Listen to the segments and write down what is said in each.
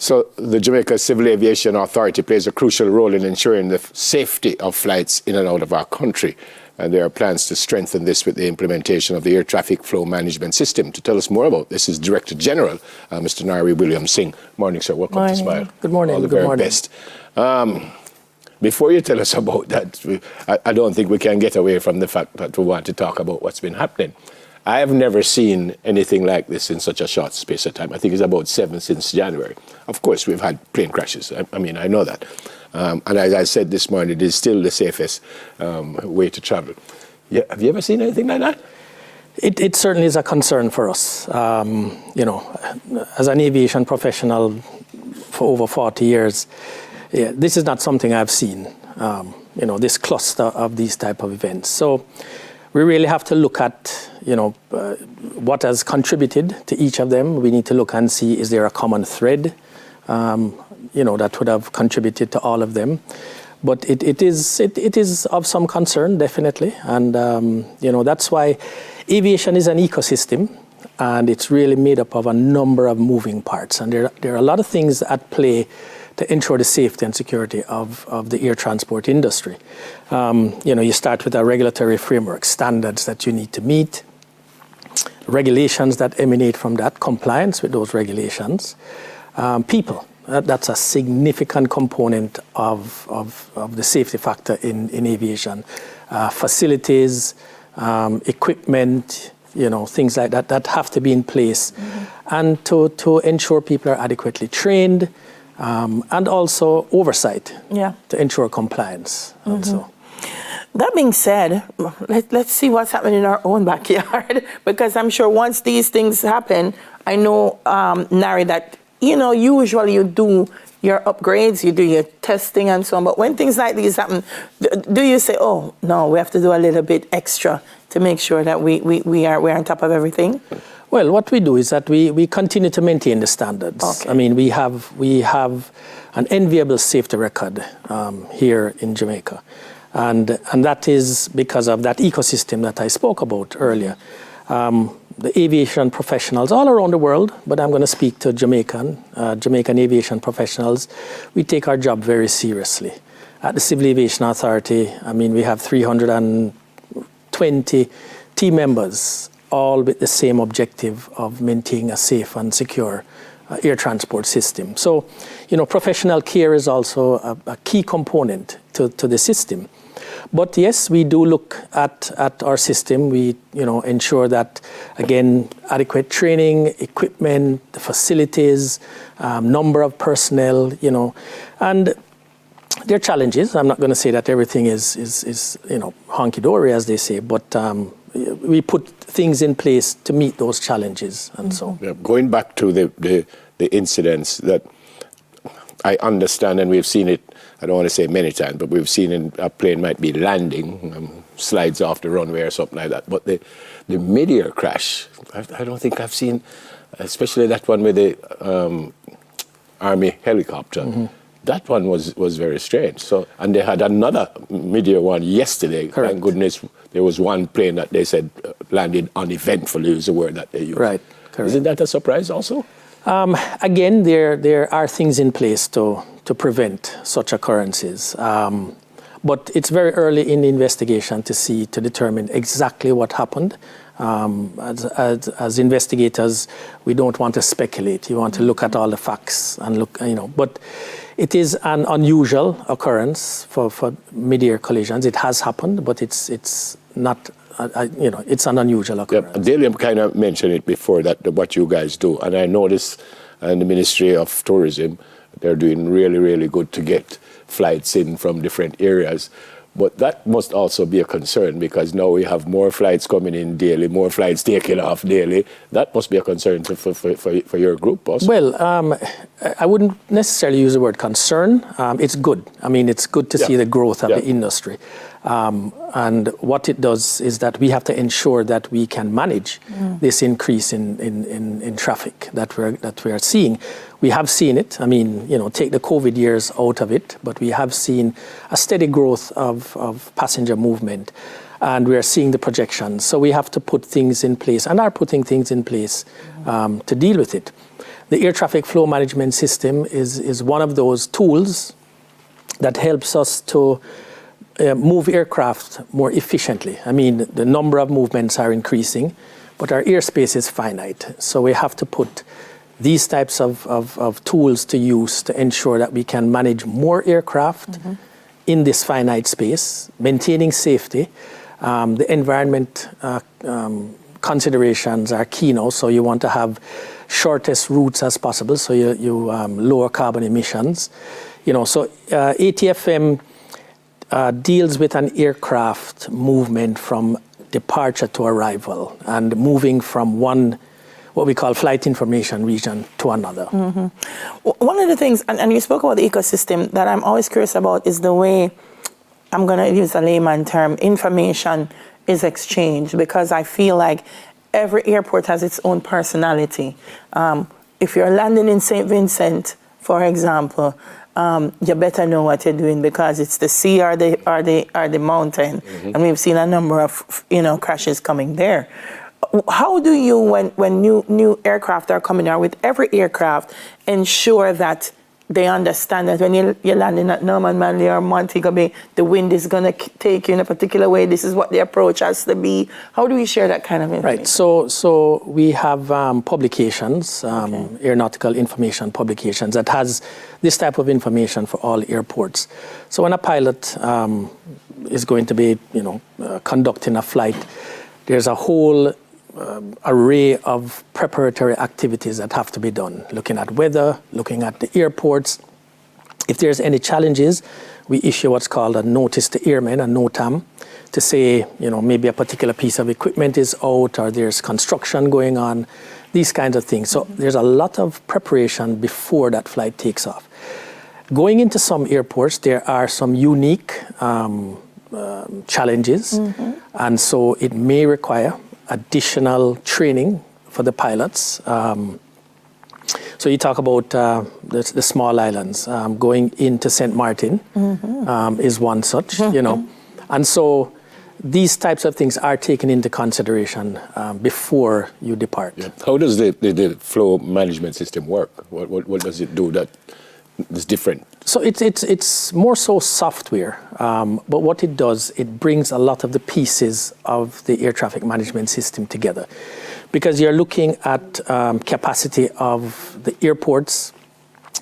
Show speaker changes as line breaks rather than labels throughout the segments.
So the Jamaica Civil Aviation Authority plays a crucial role in ensuring the safety of flights in and out of our country. And there are plans to strengthen this with the implementation of the Air Traffic Flow Management System. To tell us more about this is Director General, Mr. Nari Williams-Singh. Morning, sir. Welcome to Smile.
Good morning.
All the very best. Before you tell us about that, I don't think we can get away from the fact that we want to talk about what's been happening. I have never seen anything like this in such a short space of time. I think it's about 7 since January. Of course, we've had plane crashes. I mean, I know that. And as I said this morning, it is still the safest way to travel. Yeah, have you ever seen anything like that?
It certainly is a concern for us. You know, as an aviation professional for over 40 years, this is not something I've seen, you know, this cluster of these type of events. So we really have to look at, you know, what has contributed to each of them. We need to look and see, is there a common thread, you know, that would have contributed to all of them. But it is of some concern, definitely. And, you know, that's why aviation is an ecosystem, and it's really made up of a number of moving parts. And there are a lot of things at play to ensure the safety and security of the air transport industry. You know, you start with a regulatory framework, standards that you need to meet, regulations that emanate from that, compliance with those regulations. People, that's a significant component of the safety factor in aviation. Facilities, equipment, you know, things like that have to be in place. And to ensure people are adequately trained, and also oversight to ensure compliance. And so.
That being said, let's see what's happening in our own backyard, because I'm sure once these things happen, I know, Nari, that, you know, usually you do your upgrades, you do your testing and so on, but when things like these happen, do you say, oh, no, we have to do a little bit extra to make sure that we're on top of everything?
Well, what we do is that we continue to maintain the standards.
Okay.
I mean, we have an enviable safety record here in Jamaica. And that is because of that ecosystem that I spoke about earlier. The aviation professionals all around the world, but I'm going to speak to Jamaican aviation professionals. We take our job very seriously. At the Civil Aviation Authority, I mean, we have 320 team members, all with the same objective of maintaining a safe and secure air transport system. So, you know, professional care is also a key component to the system. But yes, we do look at our system. We, you know, ensure that, again, adequate training, equipment, the facilities, number of personnel, you know, and there are challenges. I'm not going to say that everything is you know, honky-dory, as they say, but we put things in place to meet those challenges, and so.
Yeah, going back to the incidents that I understand, and we've seen it, I don't want to say many times, but we've seen a plane might be landing, slides off the runway or something like that. But the mid-air crash, I don't think I've seen, especially that one with the Army helicopter. That one was very strange. So, and they had another mid-air one yesterday.
Correct.
Thank goodness there was one plane that they said landed uneventfully, is the word that they used.
Right. Correct.
Isn't that a surprise also?
Again, there are things in place to prevent such occurrences. But it's very early in the investigation to determine exactly what happened. As investigators, we don't want to speculate. You want to look at all the facts and look, you know, but it is an unusual occurrence for mid-air collisions. It has happened, but it's not, you know, it's an unusual occurrence.
Yeah, Dalian kind of mentioned it before, that what you guys do, and I noticed in the Ministry of Tourism, they're doing really, really good to get flights in from different areas. But that must also be a concern, because now we have more flights coming in daily, more flights taking off daily. That must be a concern for your group also.
Well, I wouldn't necessarily use the word concern. It's good. I mean, it's good to see the growth of the industry. And what it does is that we have to ensure that we can manage this increase in traffic that we are seeing. We have seen it. I mean, you know, take the COVID years out of it, but we have seen a steady growth of passenger movement, and we are seeing the projections. So we have to put things in place, and are putting things in place to deal with it. the air traffic flow management system is one of those tools that helps us to move aircraft more efficiently. I mean, the number of movements are increasing, but our airspace is finite. So we have to put these types of tools to use to ensure that we can manage more aircraft in this finite space, maintaining safety. The environment considerations are key now, so you want to have shortest routes as possible, so you lower carbon emissions. So ATFM deals with an aircraft movement from departure to arrival and moving from one, what we call flight information region to another.
One of the things, and you spoke about the ecosystem, that I'm always curious about is the way, I'm going to use a layman term, information is exchanged, because I feel like every airport has its own personality. If you're landing in St. Vincent, for example, you better know what you're doing, because it's the sea or the mountain, and we've seen a number of crashes coming there. How do you, when new aircraft are coming out, with every aircraft, ensure that they understand that when you're landing at Norman Manley or Montego Bay, the wind is going to take you in a particular way? This is what the approach has to be. How do we share that kind of information?
Right. So we have publications, aeronautical information publications, that has this type of information for all airports. So when a pilot is going to be, conducting a flight, there's a whole array of preparatory activities that have to be done, looking at weather, looking at the airports. If there's any challenges, we issue what's called a notice to airmen, a NOTAM, to say, maybe a particular piece of equipment is out or there's construction going on, these kinds of things. So there's a lot of preparation before that flight takes off. Going into some airports, there are some unique challenges, and so it may require additional training for the pilots. So you talk about the small islands. Going into St. Martin is one such, And so these types of things are taken into consideration before you depart.
Yeah. How does the flow management system work? What does it do that is different?
So it's more so software, but what it does, it brings a lot of the pieces of the air traffic management system together, because you're looking at capacity of the airports,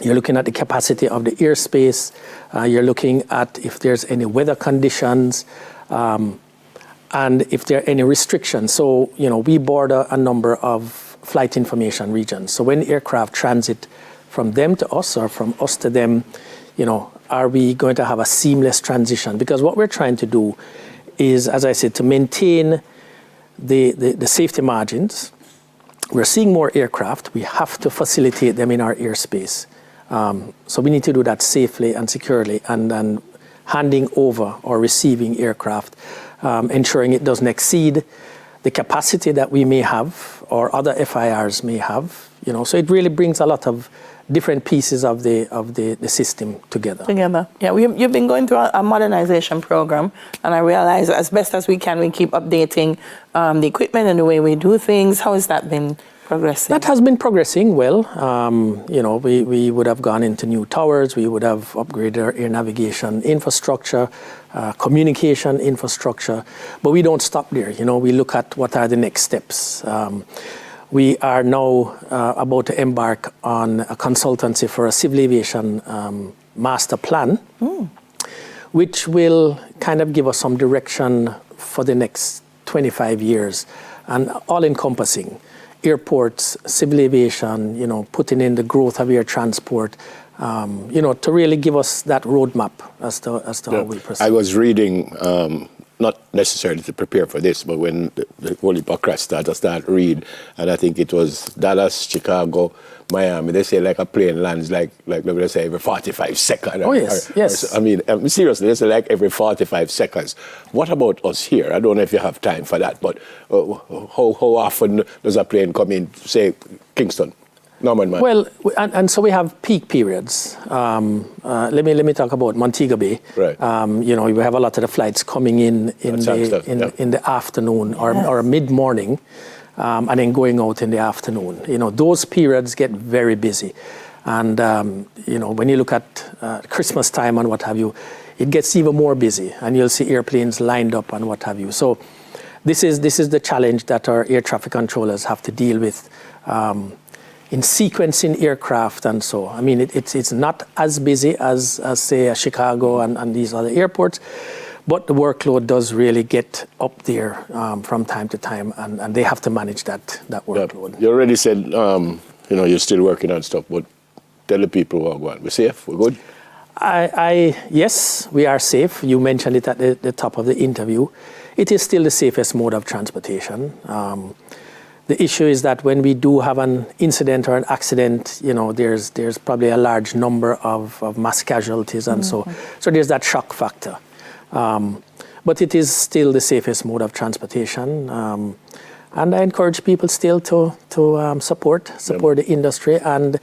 you're looking at the capacity of the airspace, you're looking at if there's any weather conditions, and if there are any restrictions. So, we border a number of flight information regions. So when aircraft transit from them to us or from us to them, are we going to have a seamless transition? Because what we're trying to do is, as I said, to maintain the safety margins. We're seeing more aircraft. We have to facilitate them in our airspace. So we need to do that safely and securely, and handing over or receiving aircraft, ensuring it doesn't exceed the capacity that we may have or other FIRs may have. So it really brings a lot of different pieces of the system together.
Yeah, you've been going through a modernization program, and I realize as best as we can, we keep updating the equipment and the way we do things. How has that been progressing?
That has been progressing well. We would have gone into new towers, we would have upgraded our air navigation infrastructure, communication infrastructure, but we don't stop there. We look at what are the next steps. We are now about to embark on a consultancy for a civil aviation master plan, which will kind of give us some direction for the next 25 years, and all-encompassing. Airports, civil aviation, putting in the growth of air transport, to really give us that roadmap as to how we proceed.
I was reading, not necessarily to prepare for this, but when the Holy Crash started, I started to read, and I think it was Dallas, Chicago, Miami. They say like a plane lands like they say every 45 seconds.
Oh, yes.
I mean, seriously, they say like every 45 seconds. What about us here? I don't know if you have time for that, but how often does a plane come in, say, Kingston? Norman, man.
Well, and so we have peak periods. Let me talk about Montego Bay.
Right.
You know, we have a lot of the flights coming in the afternoon or mid-morning, and then going out in the afternoon. You know, those periods get very busy, and you know, when you look at Christmas time and what have you, it gets even more busy, and you'll see airplanes lined up and what have you. So, this is the challenge that our air traffic controllers have to deal with. In sequencing aircraft and so. I mean, it's not as busy as say, Chicago and these other airports, but the workload does really get up there from time to time, and they have to manage that workload.
Yeah. You already said, you know, you're still working on stuff, but tell the people what we're going. We're safe? We're good?
Yes, we are safe. You mentioned it at the top of the interview. It is still the safest mode of transportation. The issue is that when we do have an incident or an accident, you know, there's probably a large number of mass casualties and so there's that shock factor. But it is still the safest mode of transportation. And I encourage people still to support the industry and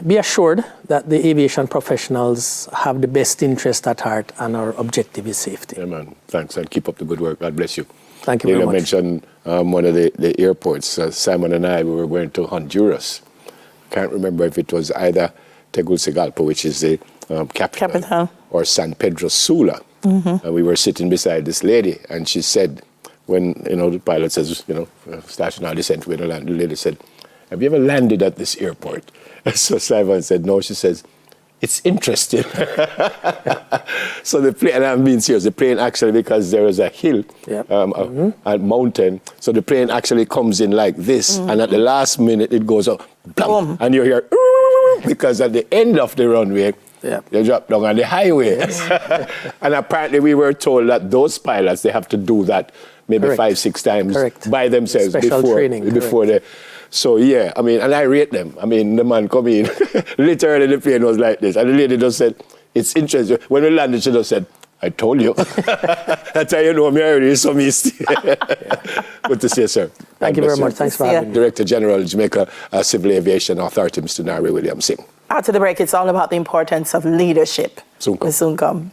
be assured that the aviation professionals have the best interest at heart and our objective is safety.
Yeah, man. Thanks, and keep up the good work. God bless you.
Thank you very much.
mentioned one of the airports. Simon and I, we were going to Honduras. Can't remember if it was either Tegucigalpa, which is the capital, or San Pedro Sula. And we were sitting beside this lady, and she said, when, you know, the pilot says, you know, starting our descent, the lady said, "Have you ever landed at this airport?" So Simon said, "No." She says, "It's interesting." So the plane, and I'm being serious, the plane actually, because there is a hill, a mountain, so the plane actually comes in like this, and at the last minute it goes up, blam, and you hear, because at the end of the runway, they drop down on the highway. And apparently we were told that those pilots, they have to do that maybe 5-6 times by themselves before they. So yeah, I mean, and I rate them. I mean, the man come in, literally the plane was like this, and the lady just said, "It's interesting." When we landed, she just said, "I told you." That's how you know me already. So good to see you, sir.
Thank you very much. Thanks for having me.
Director General, Jamaica Civil Aviation Authority, Mr. Nari Williams-Singh.
After the break, it's all about the importance of leadership.
Soon come.
We'll soon come.